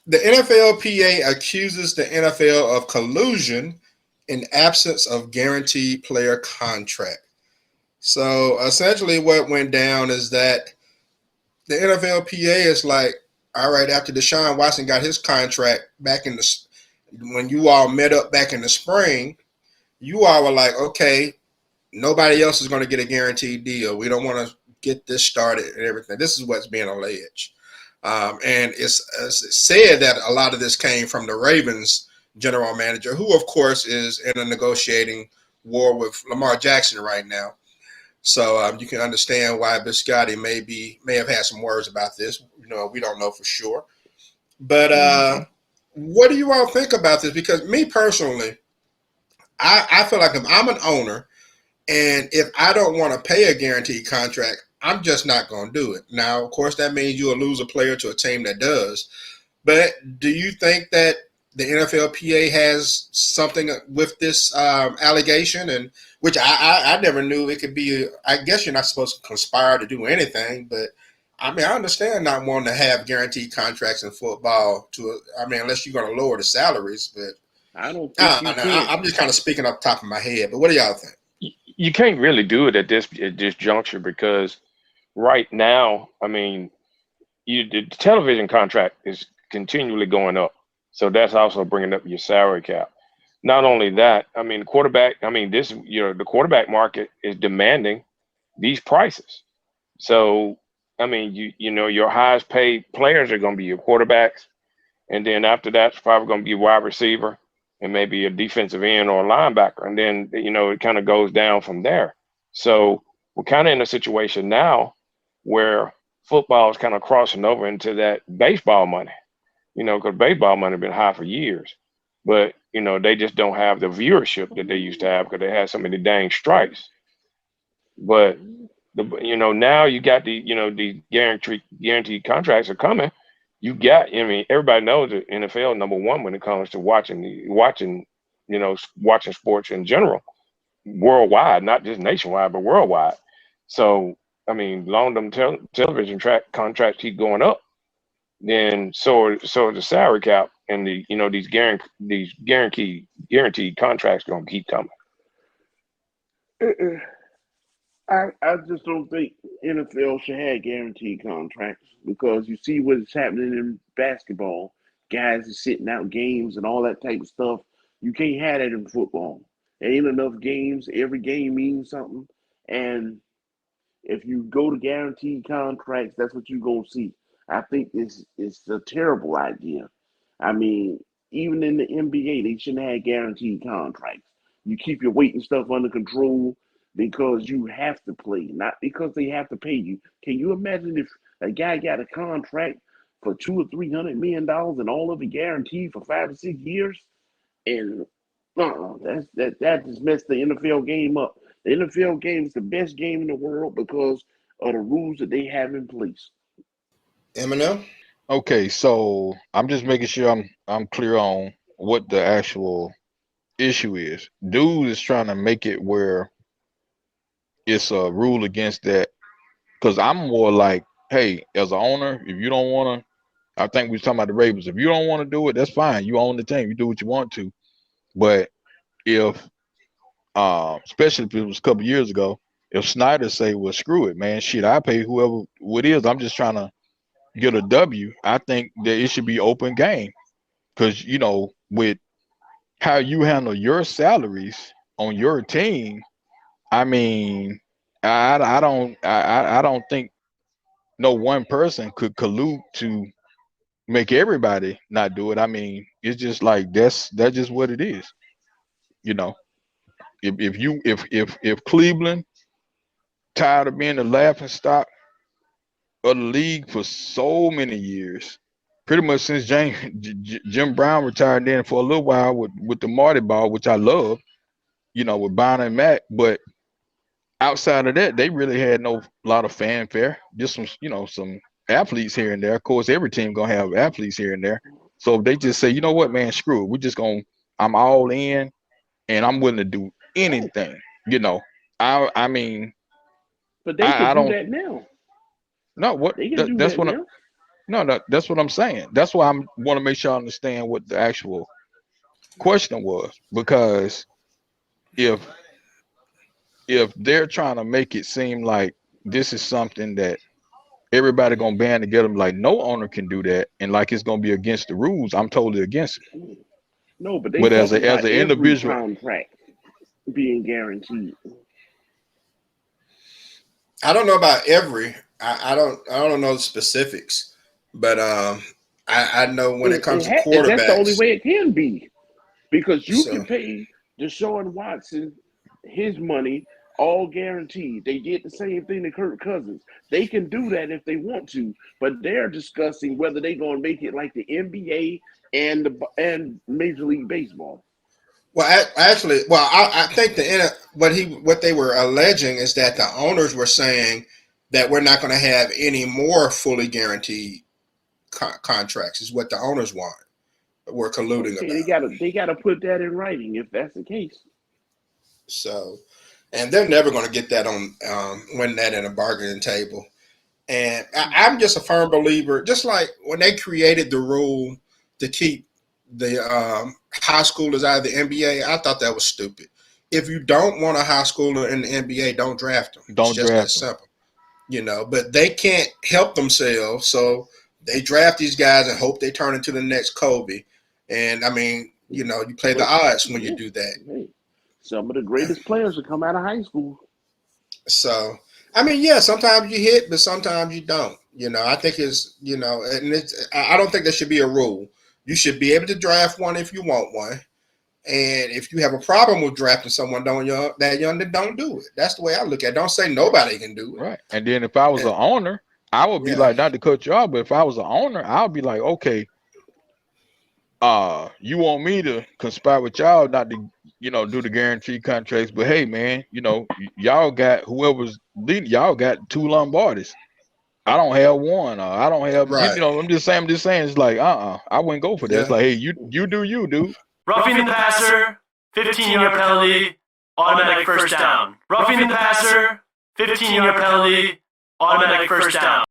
The NFLPA accuses the NFL of collusion in absence of guaranteed player contract. So essentially, what went down is that the NFLPA is like, all right, after Deshaun Watson got his contract back in the when you all met up back in the spring, you all were like, okay, nobody else is going to get a guaranteed deal. We don't want to get this started and everything. This is what's being alleged. And it's said that a lot of this came from the Ravens general manager, who, of course, is in a negotiating war with Lamar Jackson right now. So you can understand why Biscotti may have had some words about this. We don't know for sure. But what do you all think about this? Because me personally, I feel like if I'm an owner and if I don't want to pay a guaranteed contract, I'm just not going to do it. Now, of course, that means you'll lose a player to a team that does. But do you think that the NFLPA has something with this allegation, and which I never knew it could be? I guess you're not supposed to conspire to do anything, but I mean, I understand not wanting to have guaranteed contracts in football. Unless you're going to lower the salaries, but I don't think you can. I'm just kind of speaking off the top of my head. But what do y'all think? You can't really do it at this juncture because right now, I mean, the television contract is continually going up, so that's also bringing up your salary cap. Not only that, I mean, the quarterback market is demanding these prices. So, I mean, your highest paid players are going to be your quarterbacks, and then after that, it's probably going to be a wide receiver and maybe a defensive end or a linebacker, and then it kind of goes down from there. So we're kind of in a situation now where football is kind of crossing over into that baseball money, because baseball money has been high for years, but they just don't have the viewership that they used to have because they had so many dang strikes. But now you got the guaranteed contracts are coming. I mean, everybody knows that NFL number one when it comes to watching sports in general, worldwide, not just nationwide, but worldwide. So, I mean, long term television contracts keep going up, then so is the salary cap, and these guaranteed contracts gonna keep coming. Uh-uh. I just don't think NFL should have guaranteed contracts because you see what's happening in basketball. Guys are sitting out games and all that type of stuff. You can't have that in football. There ain't enough games. Every game means something. And if you go to guaranteed contracts, that's what you're gonna see. I think this is a terrible idea. I mean, even in the NBA, they shouldn't have guaranteed contracts. You keep your weight and stuff under control because you have to play, not because they have to pay you. Can you imagine if a guy got a contract for 2 or 3 hundred million dollars and all of it guaranteed for 5 or 6 years? And that just messed the NFL game up. The NFL game is the best game in the world because of the rules that they have in place. Eminem? Okay, so I'm just making sure I'm clear on what the actual issue is. Dude is trying to make it where it's a rule against that. Because I'm more like, hey, as an owner, if you don't want to, I think we was talking about the Ravens. If you don't want to do it, that's fine. You own the team. You do what you want to. But if, especially if it was a couple years ago, if Snyder say, well, screw it, man, shit, I pay whoever what is. I'm just trying to get a W. I think that it should be open game because with how you handle your salaries on your team, I mean, I don't think no one person could collude to make everybody not do it. I mean, it's just like that's just what it is. You know, if Cleveland tired of being the laughing stock of the league for so many years, pretty much since Jim Brown retired, then for a little while with the Marty Ball, which I love, with Bonner and Matt, but outside of that, they really had no lot of fanfare. Just some athletes here and there. Of course, every team gonna have athletes here and there. So if they just say, you know what, man, screw it. I'm all in, and I'm willing to do anything. You know, I mean, But they can I do don't that now. know what They can do that's that what now. No, that's what I'm saying. That's why I want to make sure I understand what the actual question was, because if they're trying to make it seem like this is something that everybody gonna band together, like no owner can do that, and like it's gonna be against the rules, I'm totally against it. No, but they But as talking an about every individual, contract being guaranteed. I don't know about every. I don't know the specifics, but I know when it comes to That's the only quarterbacks. way it can be, because you can So pay Deshaun Watson his money all guaranteed. They did the same thing to Kirk Cousins. They can do that if they want to, but they're discussing whether they're going to make it like the NBA and Major League Baseball. well, actually, well, I think what they were alleging is that the owners were saying that we're not going to have any more fully guaranteed contracts. Is what the owners want. We're colluding Okay, about. they gotta put that in writing if that's the case. So, and they're never going to get that on win that in a bargaining table. And I'm just a firm believer, just like when they created the rule to keep the high schoolers out of the NBA, I thought that was stupid. If you don't want a high schooler in the NBA, don't draft them. It's don't just that draft them. simple. But they can't help themselves, so they draft these guys and hope they turn into the next Kobe. And I mean, you play the odds when you do that. Hey, some of the greatest players will come out of high school. So, I mean, yeah, sometimes you hit, but sometimes you don't. I think I don't think there should be a rule. You should be able to draft one if you want one. And if you have a problem with drafting someone that young, then don't do it. That's the way I look at it. Don't say nobody can do it. Right. And then if I was an owner, I would be Yeah. like, not to cut you off, but if I was an owner, I would be like, okay, you want me to conspire with y'all not to, do the guarantee contracts, but hey, man, y'all got whoever's leading, y'all got 2 Lombardis. I don't have one, or I don't have, Right. I'm just saying, it's like, I wouldn't go for that. Yeah. It's like, hey, you do you, dude. Roughing the passer, 15-yard penalty, automatic first down. Roughing the passer, 15-yard penalty, automatic first down.